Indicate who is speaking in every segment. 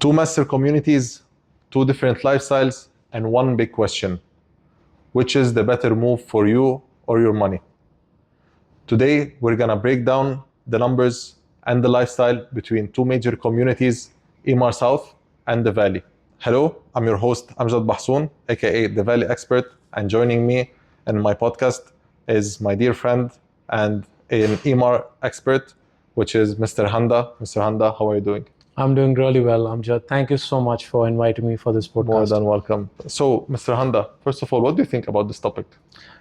Speaker 1: Two master communities, two different lifestyles, and one big question. Which is the better move for you or your money? Today, we're gonna break down the numbers and the lifestyle between two major communities, Emaar South and the Valley. Hello, I'm your host, Amjad Bahsoun, aka the Valley Expert, and joining me in my podcast is my dear friend and an Emaar expert, which is Mr. Handa. Mr. Handa, how are you doing?
Speaker 2: I'm doing really well, Amjad. Thank you so much for inviting me for this podcast.
Speaker 1: More than welcome. So, Mr. Handa, first of all, what do you think about this topic?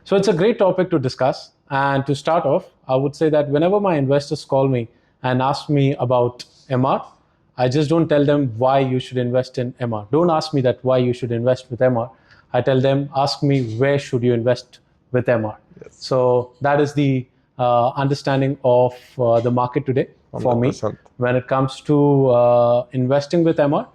Speaker 2: So it's a great topic to discuss. And to start off, I would say that whenever my investors call me and ask me about Emaar, I just don't tell them why you should invest in Emaar. Don't ask me that why you should invest with Emaar. I tell them, ask me where should you invest with Emaar.
Speaker 1: Yes.
Speaker 2: So that is the understanding of the market today for
Speaker 1: 100%.
Speaker 2: me. When it comes to investing with Emaar,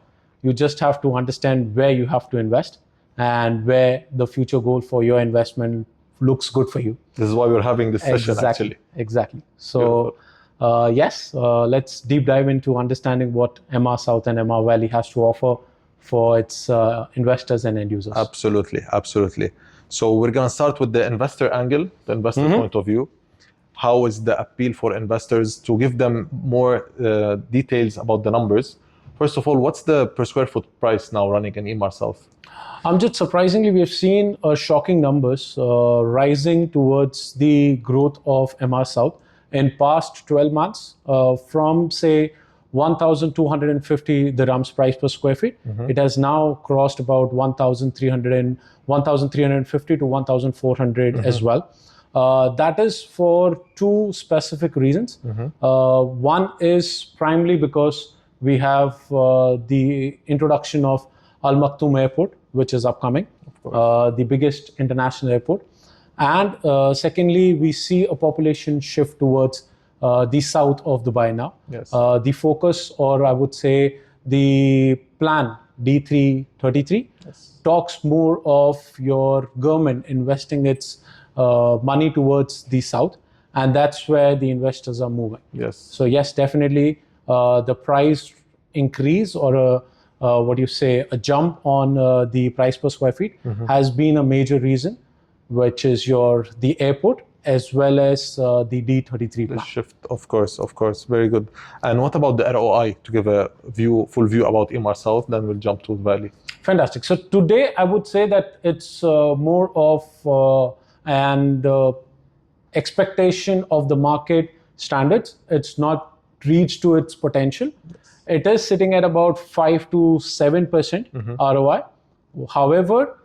Speaker 2: you just have to understand where you have to invest and where the future goal for your investment looks good for you.
Speaker 1: This is why we're having this session, actually.
Speaker 2: Exactly. So, let's deep dive into understanding what Emaar South and Emaar Valley has to offer for its investors and end users.
Speaker 1: Absolutely, absolutely. So we're going to start with the investor angle, the investor point of view. How is the appeal for investors, to give them more details about the numbers? First of all, what's the per square foot price now running in Emaar South?
Speaker 2: Just surprisingly, we've seen shocking numbers rising towards the growth of Emaar South in past 12 months from say 1,250 dirhams price per square feet. It has now crossed about 1,350 to 1,400 as well. That is for two specific reasons. One is primarily because we have the introduction of Al Maktoum Airport, which is upcoming, the biggest international airport. And secondly, we see a population shift towards the south of Dubai now.
Speaker 1: Yes.
Speaker 2: The focus, or I would say the plan D333, talks more of your government investing its money towards the south, and that's where the investors are moving.
Speaker 1: Yes.
Speaker 2: So yes, definitely the price increase, or a jump on the price per square feet has been a major reason, which is the airport as well as the D33 plan.
Speaker 1: The shift, of course, very good. And what about the ROI, to give a full view about Emaar South, then we'll jump to the Valley.
Speaker 2: Fantastic. So today I would say that it's more of an expectation of the market standards. It's not reached to its potential. It is sitting at about 5 to 7% ROI. However,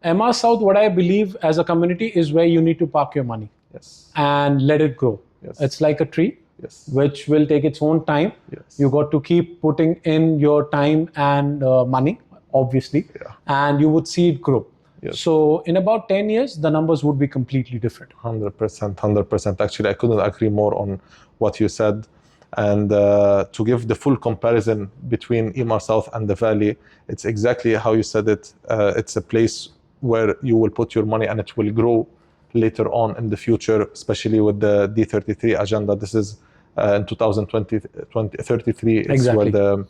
Speaker 2: Emaar South, what I believe as a community, is where you need to park your money.
Speaker 1: Yes.
Speaker 2: And let it grow.
Speaker 1: Yes.
Speaker 2: It's like a tree,
Speaker 1: yes,
Speaker 2: which will take its own time.
Speaker 1: Yes.
Speaker 2: You got to keep putting in your time and money, obviously, and you would see it grow.
Speaker 1: Yes.
Speaker 2: So in about 10 years, the numbers would be completely different.
Speaker 1: 100%. Actually, I couldn't agree more on what you said. And to give the full comparison between Emaar South and the Valley, it's exactly how you said it. It's a place where you will put your money and it will grow later on in the future, especially with the D33 agenda. This is in 2033 is
Speaker 2: Exactly.
Speaker 1: where the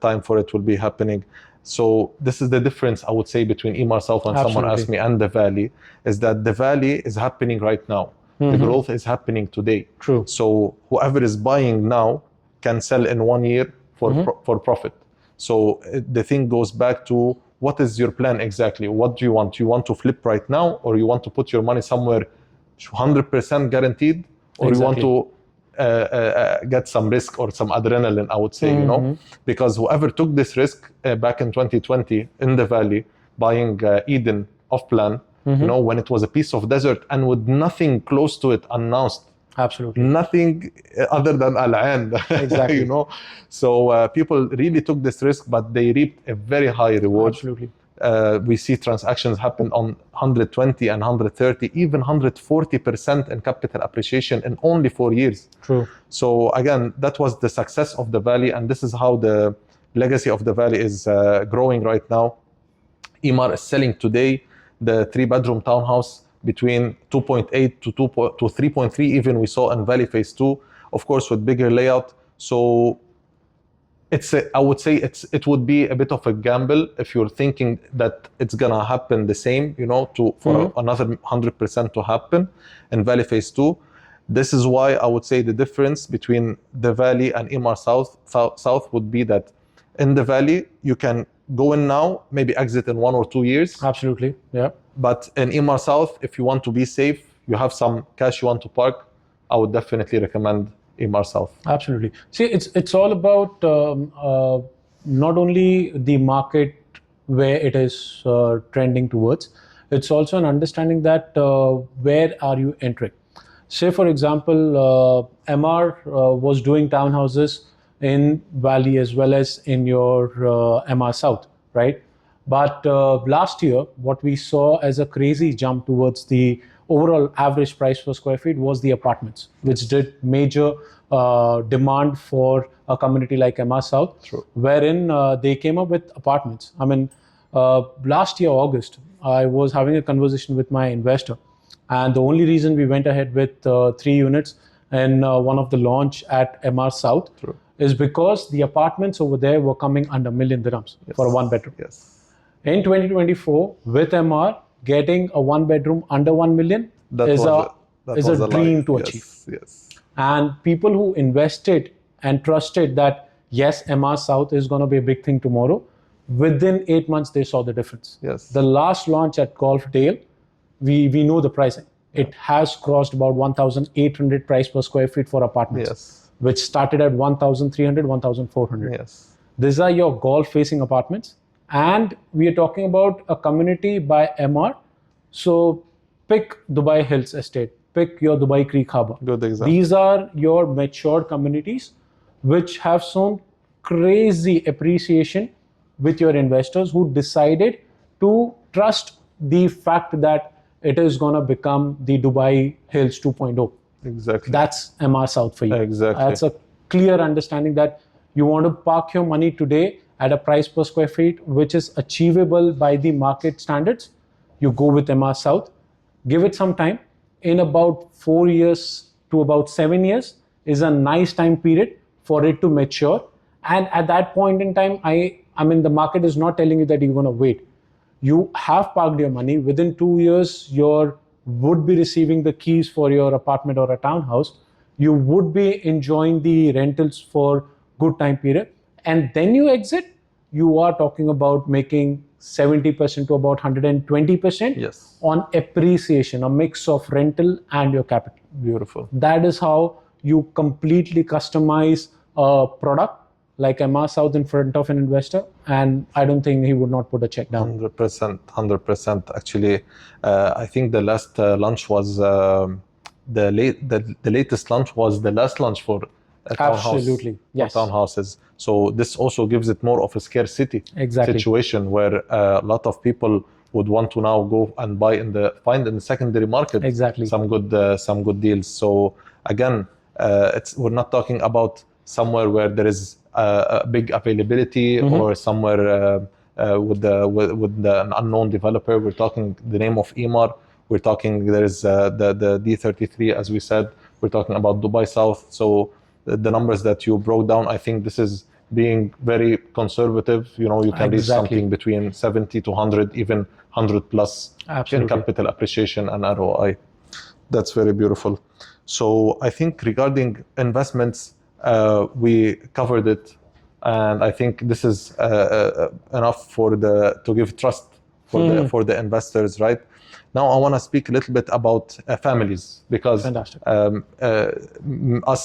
Speaker 1: time for it will be happening. So this is the difference, I would say, between Emaar South, when someone asks me, and the Valley, is that the Valley is happening right now. The growth is happening today.
Speaker 2: True.
Speaker 1: So whoever is buying now can sell in 1 year for profit. So the thing goes back to, what is your plan exactly? What do you want? You want to flip right now, or you want to put your money somewhere 100% guaranteed, or
Speaker 2: Exactly.
Speaker 1: you want to get some risk or some adrenaline, I would say, you know? Because whoever took this risk back in 2020 in the Valley, buying Eden off plan, you know, when it was a piece of desert and with nothing close to it announced.
Speaker 2: Absolutely.
Speaker 1: Nothing other than Al-Ain.
Speaker 2: Exactly.
Speaker 1: You know, so people really took this risk, but they reaped a very high reward.
Speaker 2: Absolutely.
Speaker 1: We see transactions happen on 120 and 130, even 140% in capital appreciation in only 4 years.
Speaker 2: True.
Speaker 1: So again, that was the success of the Valley, and this is how the legacy of the Valley is growing right now. Emaar is selling today the 3-bedroom townhouse between 2.8 to 3.3, even we saw in Valley Phase 2, of course with bigger layout. So I would say it would be a bit of a gamble if you're thinking that it's gonna happen the same, for another 100% to happen in Valley Phase 2. This is why I would say the difference between the Valley and Emaar South would be that in the Valley, you can go in now, maybe exit in 1 or 2 years.
Speaker 2: Absolutely, yeah.
Speaker 1: But in Emaar South, if you want to be safe, you have some cash you want to park, I would definitely recommend Emaar South.
Speaker 2: Absolutely. See, it's all about not only the market where it is trending towards, it's also an understanding that where are you entering. Say, for example, Emaar was doing townhouses in Valley as well as in your Emaar South, right? But last year, what we saw as a crazy jump towards the overall average price per square feet was the apartments, which did major demand for a community like Emaar South,
Speaker 1: True.
Speaker 2: wherein they came up with apartments. I mean, last year, August, I was having a conversation with my investor, and the only reason we went ahead with 3 units in one of the launch at Emaar South
Speaker 1: True.
Speaker 2: is because the apartments over there were coming under $1 million for a 1 bedroom.
Speaker 1: Yes.
Speaker 2: In 2024, with Emaar, getting a 1 bedroom under 1 million is a dream to achieve.
Speaker 1: Yes.
Speaker 2: And people who invested and trusted that, yes, Emaar South is going to be a big thing tomorrow, within 8 months, they saw the difference.
Speaker 1: Yes.
Speaker 2: The last launch at Golf Dale, we know the pricing. Yeah. It has crossed about 1,800 price per square feet for apartments,
Speaker 1: yes,
Speaker 2: which started at 1,300, 1,400.
Speaker 1: Yes.
Speaker 2: These are your golf-facing apartments. And we are talking about a community by Emaar. So pick Dubai Hills Estate, pick your Dubai Creek Harbour.
Speaker 1: Good example.
Speaker 2: These are your matured communities which have shown crazy appreciation with your investors who decided to trust the fact that it is going to become the Dubai Hills 2.0.
Speaker 1: Exactly.
Speaker 2: That's Emaar South for you.
Speaker 1: Exactly.
Speaker 2: That's a clear understanding that you want to park your money today at a price per square feet which is achievable by the market standards. You go with Emaar South, give it some time. In about 4 years to about 7 years is a nice time period for it to mature. And at that point in time, I mean, the market is not telling you that you're going to wait. You have parked your money. Within 2 years, you would be receiving the keys for your apartment or a townhouse. You would be enjoying the rentals for good time period. And then you exit, you are talking about making 70% to about 120%
Speaker 1: yes,
Speaker 2: on appreciation, a mix of rental and your capital.
Speaker 1: Beautiful.
Speaker 2: That is how you completely customize a product like Emaar South in front of an investor, and I don't think he would not put a check down.
Speaker 1: 100%. Actually, I think the last launch was the latest launch was the last launch for a townhouse.
Speaker 2: Absolutely, yes.
Speaker 1: For townhouses. So this also gives it more of a scarcity situation where a lot of people would want to now go and find in the secondary market some good deals. So again, we're not talking about somewhere where there is a big availability or somewhere with an unknown developer. We're talking the name of Emaar. We're talking there is the D33, as we said. We're talking about Dubai South. So the numbers that you broke down, I think this is being very conservative. You can reach something between 70 to 100, even 100 plus in capital appreciation and ROI. That's very beautiful. So I think regarding investments, we covered it, and I think this is enough to give trust for the investors, right? Now I want to speak a little bit about families, because us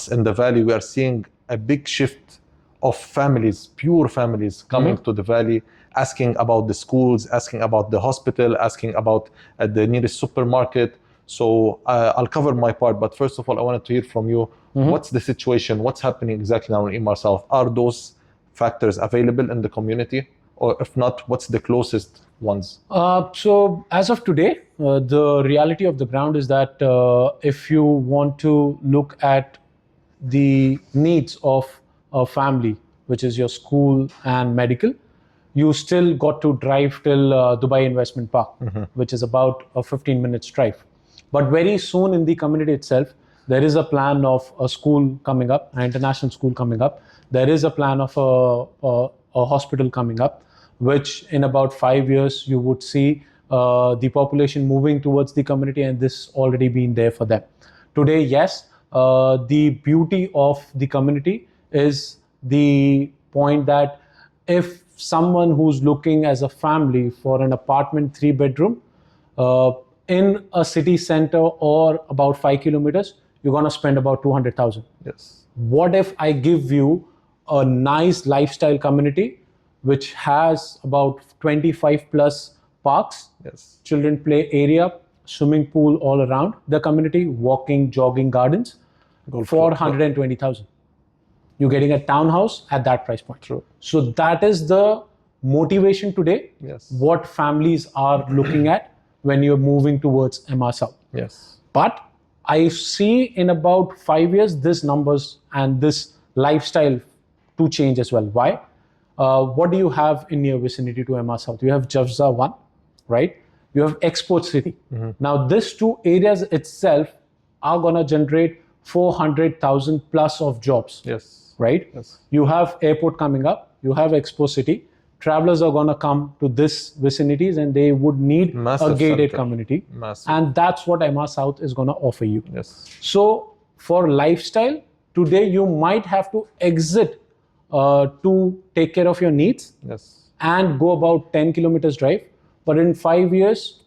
Speaker 1: in the Valley, we are seeing a big shift of families, pure families, coming to the Valley, asking about the schools, asking about the hospital, asking about the nearest supermarket. So I'll cover my part, but first of all, I wanted to hear from you. What's the situation? What's happening exactly now in Emaar South? Are those factors available in the community? Or if not, what's the closest ones?
Speaker 2: So as of today, the reality of the ground is that if you want to look at the needs of a family, which is your school and medical, you still got to drive till Dubai Investment Park, which is about a 15 minutes drive. But very soon in the community itself, There is a plan of a school coming up, an international school coming up. There is a plan of a hospital coming up, which in about 5 years you would see the population moving towards the community, and this already been there for them. Today, yes, the beauty of the community is the point that if someone who's looking as a family for an apartment 3 bedroom in a city center or about 5 kilometers, you're going to spend about 200,000.
Speaker 1: Yes.
Speaker 2: What if I give you a nice lifestyle community which has about 25 plus parks,
Speaker 1: Yes.
Speaker 2: children play area, swimming pool all around the community, walking, jogging, gardens,
Speaker 1: Golf
Speaker 2: for
Speaker 1: club.
Speaker 2: 120,000. You're getting a townhouse at that price point.
Speaker 1: True.
Speaker 2: So that is the motivation today.
Speaker 1: Yes.
Speaker 2: What families are looking at when you're moving towards Emaar South.
Speaker 1: Yes.
Speaker 2: But I see in about 5 years, this numbers and this lifestyle to change as well. Why? What do you have in your vicinity to Emaar South? You have Jafza 1, right? You have Export City. Now, these two areas itself are going to generate 400,000 plus of jobs,
Speaker 1: Yes.
Speaker 2: right?
Speaker 1: Yes.
Speaker 2: You have airport coming up. You have Expo City. Travelers are going to come to this vicinities and they would need
Speaker 1: Massive
Speaker 2: a gated
Speaker 1: center.
Speaker 2: community.
Speaker 1: Massive.
Speaker 2: And that's what Emaar South is going to offer you.
Speaker 1: Yes.
Speaker 2: So for lifestyle, today you might have to exit to take care of your needs
Speaker 1: Yes.
Speaker 2: and go about 10 kilometers drive. But in 5 years,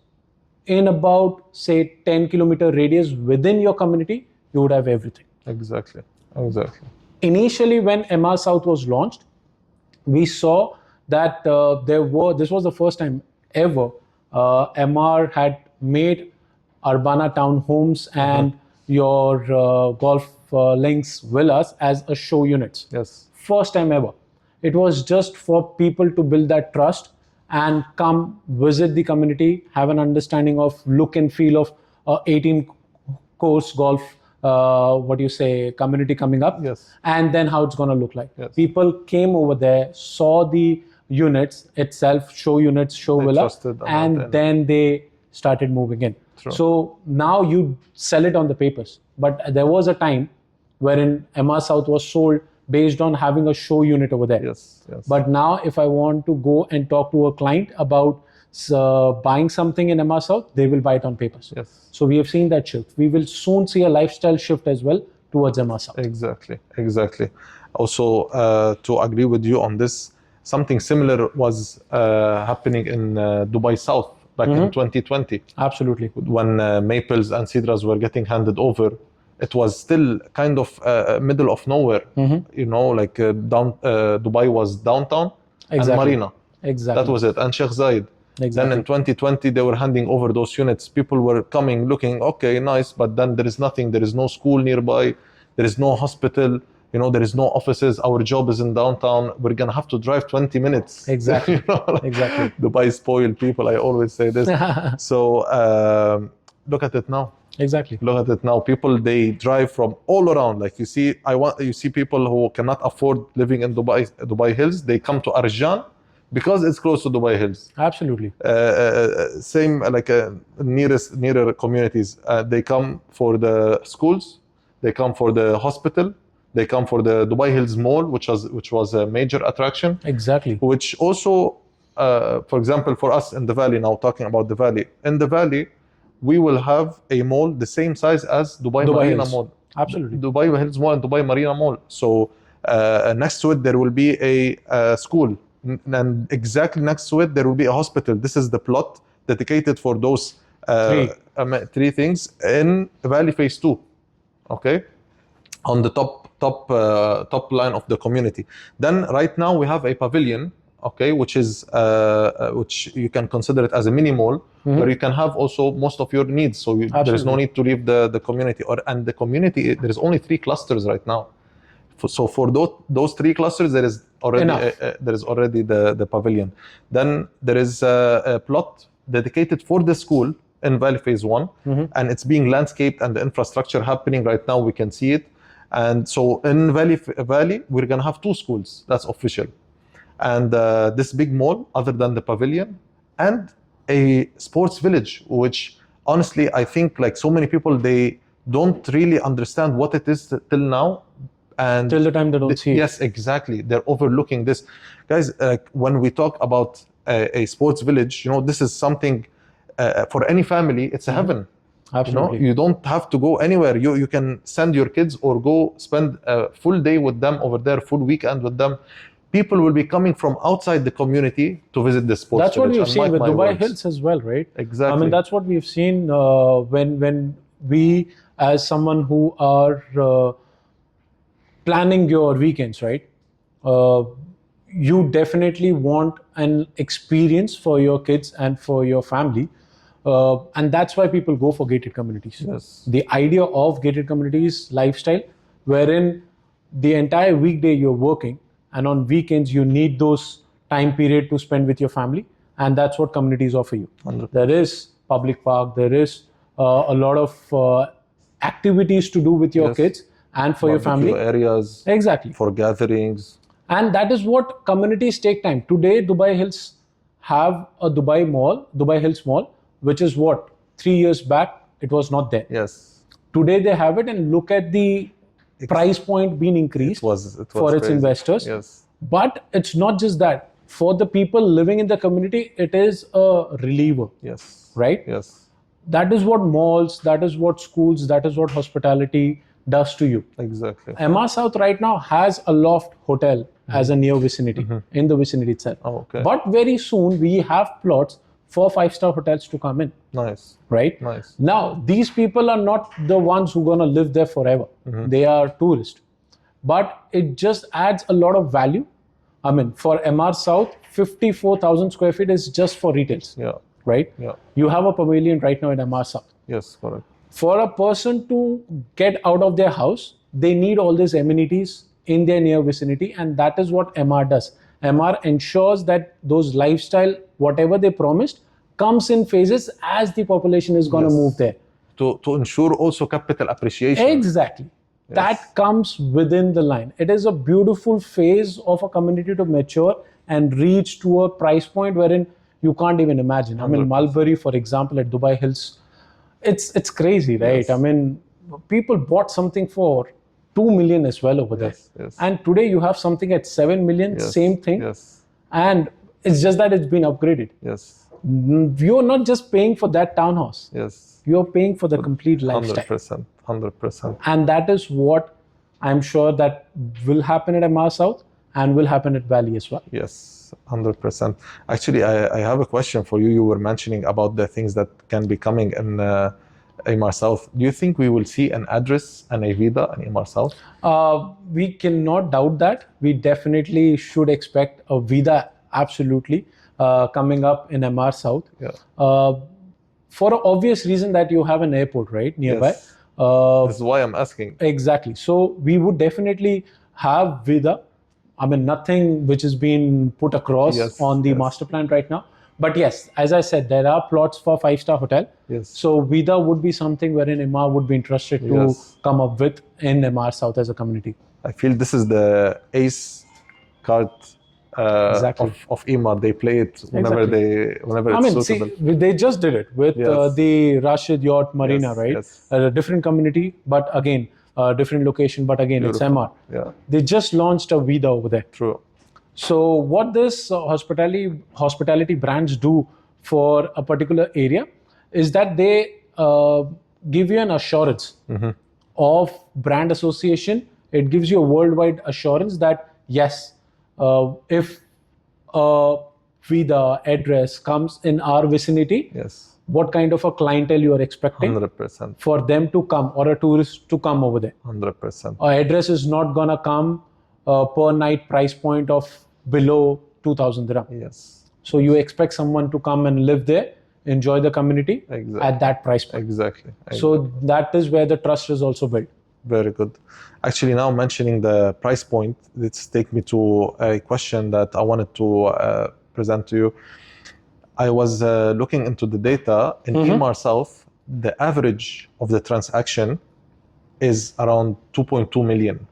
Speaker 2: in about say 10-kilometer radius within your community, you would have everything.
Speaker 1: Exactly. Exactly.
Speaker 2: Initially, when Emaar South was launched, we saw that this was the first time ever Emaar had made Urbana townhomes and your golf links villas as a show units.
Speaker 1: Yes.
Speaker 2: First time ever. It was just for people to build that trust and come visit the community, have an understanding of look and feel of 18 course golf community coming up.
Speaker 1: Yes.
Speaker 2: And then how it's going to look like.
Speaker 1: Yes.
Speaker 2: People came over there, saw the units itself, show units, show
Speaker 1: They
Speaker 2: villa,
Speaker 1: trusted
Speaker 2: and then they started moving in.
Speaker 1: True.
Speaker 2: So now you sell it on the papers. But there was a time wherein Emaar South was sold based on having a show unit over there.
Speaker 1: Yes. Yes.
Speaker 2: But now if I want to go and talk to a client about buying something in Emaar South, they will buy it on papers.
Speaker 1: Yes.
Speaker 2: So we have seen that shift. We will soon see a lifestyle shift as well towards Emaar South.
Speaker 1: Exactly. Exactly. Also, to agree with you on this, something similar was happening in Dubai South back in 2020.
Speaker 2: Absolutely.
Speaker 1: When maples and cedars were getting handed over. It was still kind of middle of nowhere, you know, like Dubai was downtown and Marina.
Speaker 2: Exactly.
Speaker 1: That was it. And Sheikh Zayed.
Speaker 2: Exactly.
Speaker 1: Then in 2020, they were handing over those units. People were coming, looking, okay, nice, but then there is nothing. There is no school nearby. There is no hospital. You know, there is no offices. Our job is in downtown. We're going to have to drive 20 minutes.
Speaker 2: Exactly.
Speaker 1: You know, like
Speaker 2: Exactly.
Speaker 1: Dubai spoiled people. I always say this. So look at it now.
Speaker 2: Exactly.
Speaker 1: Look at it now. People, they drive from all around. Like you see people who cannot afford living in Dubai Hills. They come to Arjan because it's close to Dubai Hills.
Speaker 2: Absolutely.
Speaker 1: Same like nearer communities. They come for the schools. They come for the hospital. They come for the Dubai Hills Mall, which was a major attraction.
Speaker 2: Exactly.
Speaker 1: Which also, for example, for us in the valley now, talking about the valley. In the valley, we will have a mall the same size as Dubai Marina
Speaker 2: Hills.
Speaker 1: Mall.
Speaker 2: Absolutely.
Speaker 1: Dubai Hills Mall and Dubai Marina Mall. So next to it, there will be a school. And exactly next to it, there will be a hospital. This is the plot dedicated for those three things in Valley Phase 2. Okay? On the top line of the community. Then right now, we have a pavilion, okay, which is which you can consider it as a mini mall, where you can have also most of your needs. So there is no need to leave the community. And the community, there is only 3 clusters right now. So for those 3 clusters, there is already the pavilion. Then there is a plot dedicated for the school in Valley Phase 1, and it's being landscaped and the infrastructure happening right now. We can see it. And so in Valley, we're gonna have 2 schools. That's official. And this big mall, other than the pavilion, and a sports village, which honestly, I think like so many people, they don't really understand what it is till now. And
Speaker 2: Till the time they don't see it.
Speaker 1: Yes, exactly. They're overlooking this. Guys, when we talk about a sports village, this is something for any family, it's a heaven.
Speaker 2: Absolutely.
Speaker 1: You don't have to go anywhere. You can send your kids or go spend a full day with them over there, full weekend with them. People will be coming from outside the community to visit the sports
Speaker 2: That's what
Speaker 1: village.
Speaker 2: we've
Speaker 1: And
Speaker 2: seen
Speaker 1: mark
Speaker 2: with
Speaker 1: my
Speaker 2: Dubai
Speaker 1: words.
Speaker 2: Hills as well, right?
Speaker 1: Exactly.
Speaker 2: I mean, that's what we've seen when we, as someone who are planning your weekends, right? You definitely want an experience for your kids and for your family. And that's why people go for gated communities.
Speaker 1: Yes.
Speaker 2: The idea of gated communities lifestyle, wherein the entire weekday you're working, and on weekends you need those time period to spend with your family, and that's what communities offer you.
Speaker 1: 100%.
Speaker 2: There is public park, there is a lot of activities to do with your
Speaker 1: Yes.
Speaker 2: kids and for your
Speaker 1: Barbecue
Speaker 2: family.
Speaker 1: areas
Speaker 2: Exactly.
Speaker 1: for gatherings.
Speaker 2: And that is what communities take time. Today, Dubai Hills have a Dubai Hills Mall, which is what, 3 years back, it was not there.
Speaker 1: Yes.
Speaker 2: Today they have it, and look at the price point being increased
Speaker 1: It was
Speaker 2: for its
Speaker 1: crazy.
Speaker 2: investors.
Speaker 1: Yes.
Speaker 2: But it's not just that. For the people living in the community, it is a reliever,
Speaker 1: Yes.
Speaker 2: right?
Speaker 1: Yes.
Speaker 2: That is what malls, that is what schools, that is what hospitality does to you.
Speaker 1: Exactly.
Speaker 2: Emaar South right now has a loft hotel as a near vicinity, in the vicinity itself.
Speaker 1: Oh, okay.
Speaker 2: But very soon we have plots for 5-star hotels to come in,
Speaker 1: Nice.
Speaker 2: right?
Speaker 1: Nice.
Speaker 2: Now, these people are not the ones who are going to live there forever. They are tourists. But it just adds a lot of value. I mean, for Emaar South, 54,000 square feet is just for retails,
Speaker 1: Yeah.
Speaker 2: right?
Speaker 1: Yeah.
Speaker 2: You have a pavilion right now in Emaar South.
Speaker 1: Yes. Correct.
Speaker 2: For a person to get out of their house, they need all these amenities in their near vicinity, and that is what Emaar does. Emaar ensures that those lifestyle, whatever they promised, comes in phases as the population is going to move there.
Speaker 1: To ensure also capital appreciation.
Speaker 2: Exactly. That comes within the line. It is a beautiful phase of a community to mature and reach to a price point wherein you can't even imagine. I mean, Mulberry, for example, at Dubai Hills, it's crazy, right?
Speaker 1: Yes.
Speaker 2: I mean, people bought something for 2 million as well over there.
Speaker 1: Yes.
Speaker 2: And today you have something at 7 million,
Speaker 1: Yes.
Speaker 2: same thing.
Speaker 1: Yes.
Speaker 2: And it's just that it's been upgraded.
Speaker 1: Yes.
Speaker 2: You're not just paying for that townhouse.
Speaker 1: Yes.
Speaker 2: You're paying for the complete lifestyle.
Speaker 1: 100%. 100%.
Speaker 2: And that is what I'm sure that will happen at Emaar South and will happen at Valley as well.
Speaker 1: Yes, 100%. Actually, I have a question for you. You were mentioning about the things that can be coming in Emaar South. Do you think we will see an address and a Vida in Emaar South?
Speaker 2: We cannot doubt that. We definitely should expect a Vida, absolutely, coming up in Emaar South.
Speaker 1: Yeah.
Speaker 2: For an obvious reason that you have an airport, right, nearby.
Speaker 1: Yes. This is why I'm asking.
Speaker 2: Exactly. So we would definitely have Vida. I mean, nothing which has been put across on the master plan right now. But yes, as I said, there are plots for 5-star hotel.
Speaker 1: Yes.
Speaker 2: So Vida would be something wherein Emaar would be interested to come up with in Emaar South as a community.
Speaker 1: I feel this is the ace card
Speaker 2: Exactly.
Speaker 1: of Emaar. They play it whenever whenever it's suitable.
Speaker 2: See, they just did it with the Rashid Yacht Marina,
Speaker 1: Yes,
Speaker 2: right?
Speaker 1: yes.
Speaker 2: A different community, but again, a different location, but again, it's Emaar.
Speaker 1: Yeah.
Speaker 2: They just launched a Vida over there.
Speaker 1: True.
Speaker 2: So what this hospitality brands do for a particular area is that they give you an assurance of brand association. It gives you a worldwide assurance that yes, if a Vida address comes in our vicinity,
Speaker 1: Yes.
Speaker 2: what kind of a clientele you are expecting
Speaker 1: 100%.
Speaker 2: for them to come or a tourist to come over there.
Speaker 1: 100%.
Speaker 2: Our address is not gonna come per night price point of below 2,000 dirham.
Speaker 1: Yes.
Speaker 2: So you expect someone to come and live there, enjoy the community
Speaker 1: Exactly.
Speaker 2: at that price point.
Speaker 1: Exactly.
Speaker 2: So that is where the trust is also built.
Speaker 1: Very good. Actually, now mentioning the price point, let's take me to a question that I wanted to present to you. I was looking into the data in Emaar South. The average of the transaction is around 2.2 million.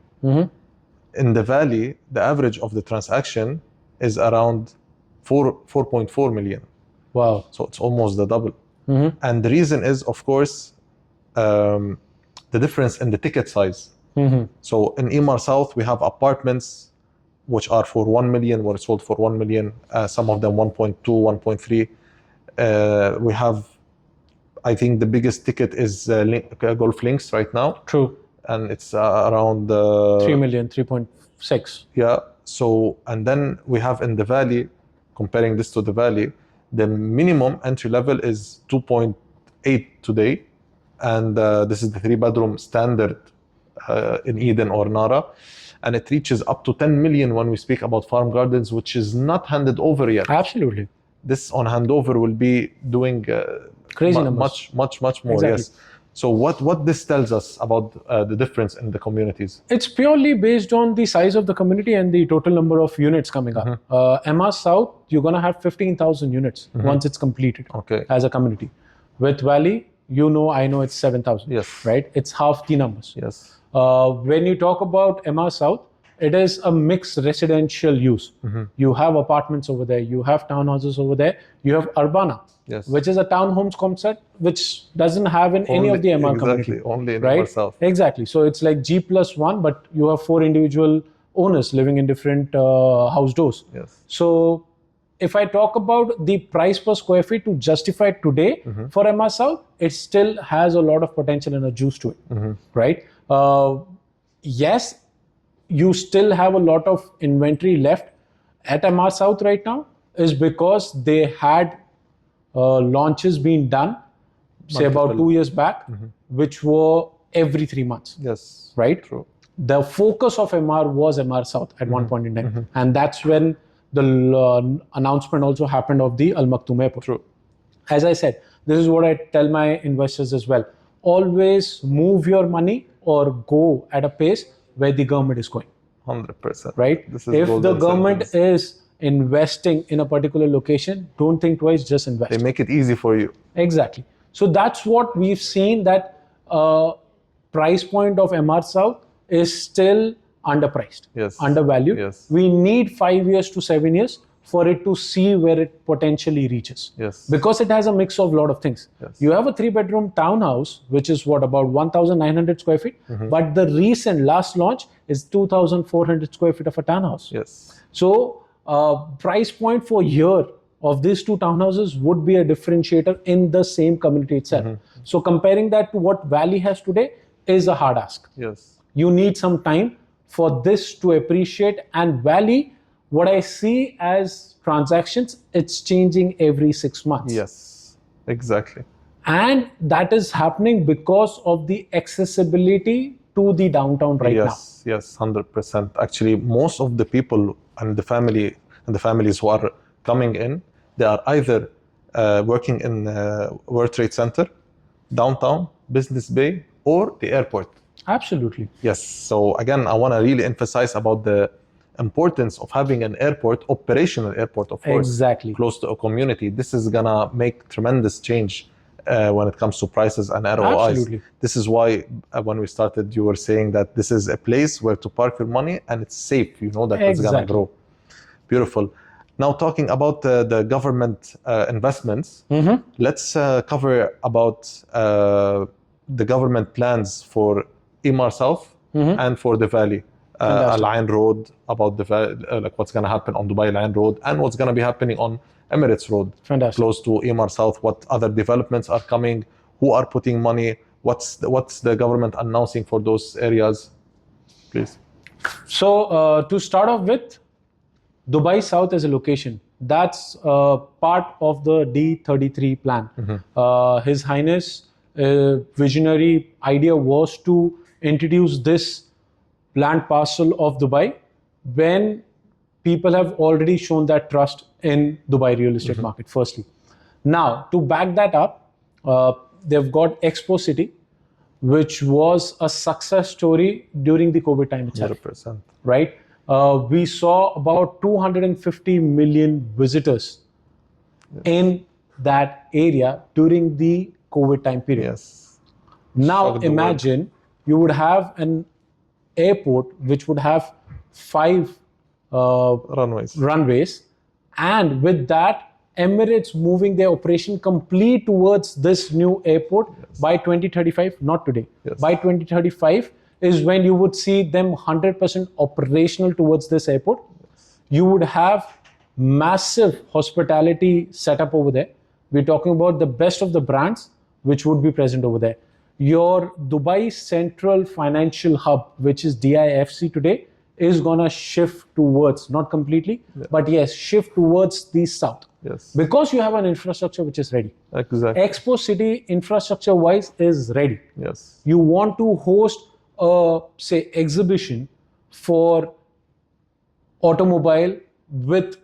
Speaker 1: In the Valley, the average of the transaction is around 4.4 million.
Speaker 2: Wow.
Speaker 1: So it's almost the double. And the reason is, of course, the difference in the ticket size. So in Emaar South, we have apartments which are for 1 million, were sold for 1 million, some of them 1.2, 1.3. We have, I think the biggest ticket is Golf Links right now.
Speaker 2: True.
Speaker 1: And it's around
Speaker 2: 3 million, 3.6.
Speaker 1: Yeah. So, and then we have in the valley, comparing this to the valley, the minimum entry level is 2.8 today. And this is the 3-bedroom standard in Eden or Nara. And it reaches up to 10 million when we speak about farm gardens, which is not handed over yet.
Speaker 2: Absolutely.
Speaker 1: This on handover will be doing
Speaker 2: crazy numbers.
Speaker 1: Much more. Exactly. Yes. So what this tells us about the difference in the communities?
Speaker 2: It's purely based on the size of the community and the total number of units coming up. Emaar South, you're going to have 15,000 units once it's completed as a community. With Valley, I know it's 7,000.
Speaker 1: Yes.
Speaker 2: Right? It's half the numbers.
Speaker 1: Yes.
Speaker 2: When you talk about Emaar South, it is a mixed residential use. You have apartments over there, you have townhouses over there, you have Urbana, which is a townhomes concept which doesn't have in any of the Emaar community.
Speaker 1: Only in
Speaker 2: right?
Speaker 1: Emaar South.
Speaker 2: Exactly. So it's like G+1, but you have 4 individual owners living in different house doors.
Speaker 1: Yes.
Speaker 2: So if I talk about the price per square feet to justify today for Emaar South, it still has a lot of potential and a juice to it, right? Yes, you still have a lot of inventory left at Emaar South right now, is because they had launches being done, say about 2 years back, which were every 3 months.
Speaker 1: Yes.
Speaker 2: Right?
Speaker 1: True.
Speaker 2: The focus of Emaar was Emaar South at one point in time. And that's when the announcement also happened of the Al Maktoum Airport.
Speaker 1: True.
Speaker 2: As I said, this is what I tell my investors as well. Always move your money or go at a pace where the government is going.
Speaker 1: 100%.
Speaker 2: Right? If the government is investing in a particular location, don't think twice, just invest.
Speaker 1: They make it easy for you.
Speaker 2: Exactly. So that's what we've seen, that price point of Emaar South is still underpriced, undervalued.
Speaker 1: Yes.
Speaker 2: We need 5 years to 7 years for it to see where it potentially reaches.
Speaker 1: Yes.
Speaker 2: Because it has a mix of a lot of things.
Speaker 1: Yes.
Speaker 2: You have a 3-bedroom townhouse, which is about 1,900 square feet. But the recent last launch is 2,400 square feet of a townhouse.
Speaker 1: Yes.
Speaker 2: So price point for year of these two townhouses would be a differentiator in the same community itself. So comparing that to what Valley has today is a hard ask.
Speaker 1: Yes.
Speaker 2: You need some time for this to appreciate. And Valley, what I see as transactions, it's changing every 6 months.
Speaker 1: Yes, exactly.
Speaker 2: And that is happening because of the accessibility to the downtown right now.
Speaker 1: Yes, 100%. Actually, most of the people and the families who are coming in, they are either working in World Trade Center, downtown, Business Bay, or the airport.
Speaker 2: Absolutely.
Speaker 1: Yes. So again, I want to really emphasize about the importance of having an airport, operational airport, of course,
Speaker 2: exactly,
Speaker 1: close to a community. This is gonna make tremendous change when it comes to prices and ROIs.
Speaker 2: Absolutely.
Speaker 1: This is why when we started, you were saying that this is a place where to park your money and it's safe. You know that it's gonna grow. Beautiful. Now talking about the government investments, let's cover about the government plans for Emaar South and for the Valley. Al Ain Road, about the like what's going to happen on Dubai Al Ain Road, and what's going to be happening on Emirates Road, close to Emaar South. What other developments are coming? Who are putting money? What's the government announcing for those areas? Please. So
Speaker 2: to start off with, Dubai South as a location, that's part of the D33 plan. His Highness visionary idea was to introduce this land parcel of Dubai when people have already shown that trust in Dubai real estate market, firstly. Now, to back that up, they've got Expo City, which was a success story during the COVID time itself.
Speaker 1: 100%.
Speaker 2: Right? We saw about 250 million visitors in that area during the COVID time period.
Speaker 1: Yes.
Speaker 2: Now imagine you would have an airport which would have 5 runways, and with that Emirates moving their operation complete towards this new airport by 2035, not today.
Speaker 1: Yes.
Speaker 2: By 2035 is when you would see them 100% operational towards this airport. You would have massive hospitality set up over there. We're talking about the best of the brands which would be present over there. Your Dubai Central Financial Hub, which is DIFC today, is going to shift towards, not completely, but yes, shift towards the south.
Speaker 1: Yes.
Speaker 2: Because you have an infrastructure which is ready.
Speaker 1: Exactly.
Speaker 2: Expo City, infrastructure-wise, is ready.
Speaker 1: Yes.
Speaker 2: You want to host a, say, exhibition for automobile with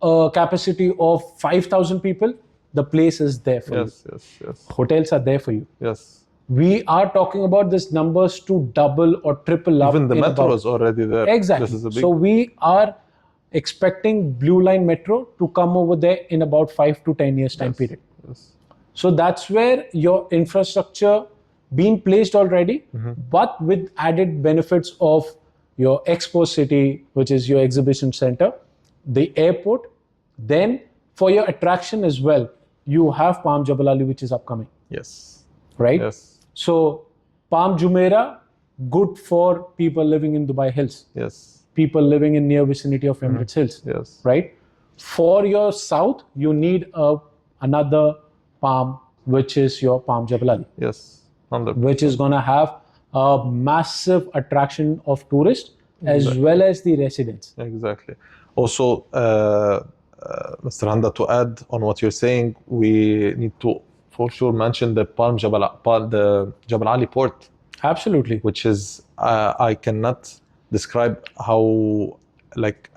Speaker 2: a capacity of 5,000 people, the place is there for you.
Speaker 1: Yes.
Speaker 2: Hotels are there for you.
Speaker 1: Yes.
Speaker 2: We are talking about these numbers to double or triple up.
Speaker 1: Even the metro is already there.
Speaker 2: Exactly.
Speaker 1: This is a big...
Speaker 2: So we are expecting Blue Line Metro to come over there in about 5 to 10 years time period.
Speaker 1: Yes.
Speaker 2: So that's where your infrastructure being placed already, but with added benefits of your Expo City, which is your exhibition center, the airport. Then for your attraction as well, you have Palm Jabal Ali, which is upcoming.
Speaker 1: Yes.
Speaker 2: Right?
Speaker 1: Yes.
Speaker 2: So Palm Jumeirah, good for people living in Dubai Hills.
Speaker 1: Yes.
Speaker 2: People living in near vicinity of Emirates Hills.
Speaker 1: Yes.
Speaker 2: Right? For your south, you need another palm, which is your Palm Jabal Ali.
Speaker 1: Yes. 100%.
Speaker 2: Which is going to have a massive attraction of tourists as well as the residents.
Speaker 1: Exactly. Also, Mr. Handa, to add on what you're saying, we need to for sure mention the the Jabal Ali port.
Speaker 2: Absolutely.
Speaker 1: Which is, I cannot describe how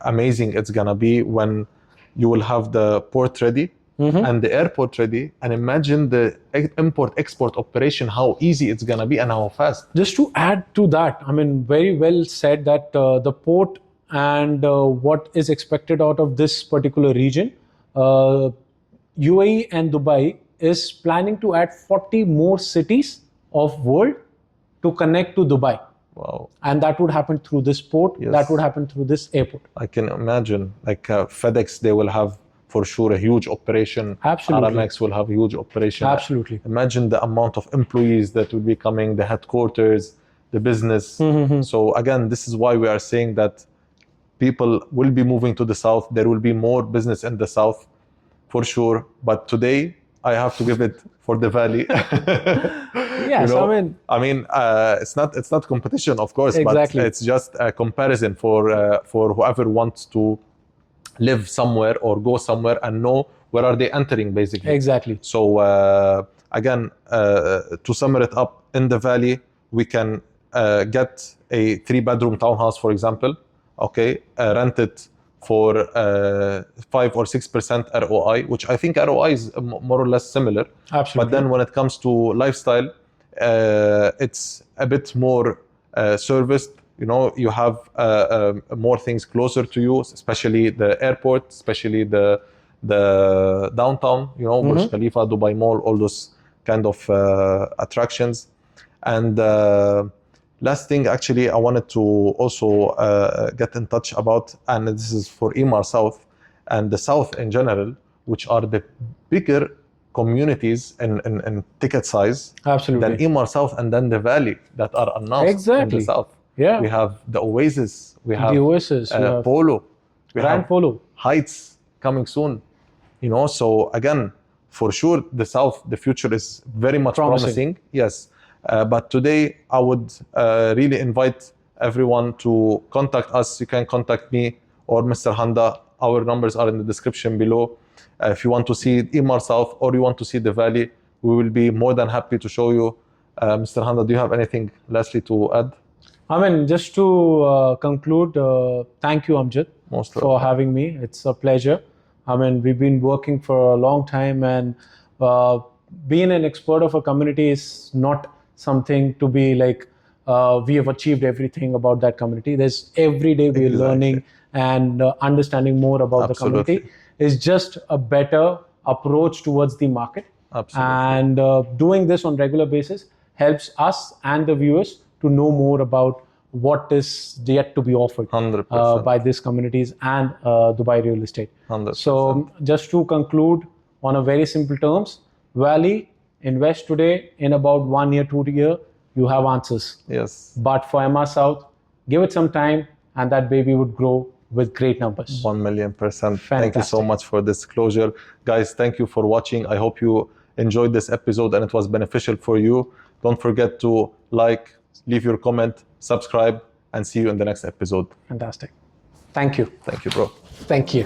Speaker 1: amazing it's gonna be when you will have the port ready and the airport ready, and imagine the import-export operation, how easy it's gonna be and how fast.
Speaker 2: Just to add to that, I mean, very well said that the port and what is expected out of this particular region, UAE and Dubai is planning to add 40 more cities of world to connect to Dubai.
Speaker 1: Wow.
Speaker 2: And that would happen through this port, that would happen through this airport.
Speaker 1: I can imagine, FedEx, they will have for sure a huge operation.
Speaker 2: Absolutely.
Speaker 1: Aramex will have a huge operation.
Speaker 2: Absolutely.
Speaker 1: Imagine the amount of employees that will be coming, the headquarters, the business. So again, this is why we are saying that people will be moving to the south. There will be more business in the south for sure. But today, I have to give it for the valley.
Speaker 2: Yes,
Speaker 1: I mean, it's not competition, of course,
Speaker 2: exactly.
Speaker 1: But it's just a comparison for whoever wants to live somewhere or go somewhere and know where are they entering, basically.
Speaker 2: Exactly.
Speaker 1: So again, to sum it up, in the valley, we can get a 3-bedroom townhouse, for example, okay, rent it for 5 or 6% ROI, which I think ROI is more or less similar.
Speaker 2: Absolutely.
Speaker 1: But then when it comes to lifestyle, it's a bit more serviced. You have more things closer to you, especially the airport, especially the downtown, Burj Khalifa, Dubai Mall, all those kind of attractions. And last thing, actually, I wanted to also get in touch about, and this is for Emaar South and the South in general, which are the bigger communities in ticket size.
Speaker 2: Absolutely.
Speaker 1: Than Emaar South and then the Valley that are announced in the South.
Speaker 2: Yeah.
Speaker 1: We have the Oasis. We have
Speaker 2: the Oasis.
Speaker 1: Polo. We
Speaker 2: Grand
Speaker 1: have
Speaker 2: Polo.
Speaker 1: Heights coming soon. So again, for sure, the South, the future is very much promising. Yes. But today, I would really invite everyone to contact us. You can contact me or Mr. Handa. Our numbers are in the description below. If you want to see Emaar South or you want to see the Valley, we will be more than happy to show you. Mr. Handa, do you have anything lastly to add?
Speaker 2: Just to conclude, thank you, Amjad, for having me. It's a pleasure. We've been working for a long time, and being an expert of a community is not something to be like, we have achieved everything about that community. There's every day we're learning and understanding more about the community. It's just a better approach towards the market.
Speaker 1: Absolutely.
Speaker 2: And doing this on regular basis helps us and the viewers to know more about what is yet to be offered
Speaker 1: 100%.
Speaker 2: by these communities and Dubai real estate.
Speaker 1: 100%.
Speaker 2: So just to conclude on a very simple terms, Valley, invest today, in about 1 year, 2 year, you have answers.
Speaker 1: Yes.
Speaker 2: But for Emaar South, give it some time and that baby would grow with great numbers.
Speaker 1: 1,000,000%. Thank you so
Speaker 2: Fantastic.
Speaker 1: much for this closure. Guys, thank you for watching. I hope you enjoyed this episode and it was beneficial for you. Don't forget to like, leave your comment, subscribe, and see you in the next episode.
Speaker 2: Fantastic. Thank you.
Speaker 1: Thank you, bro.
Speaker 2: Thank you.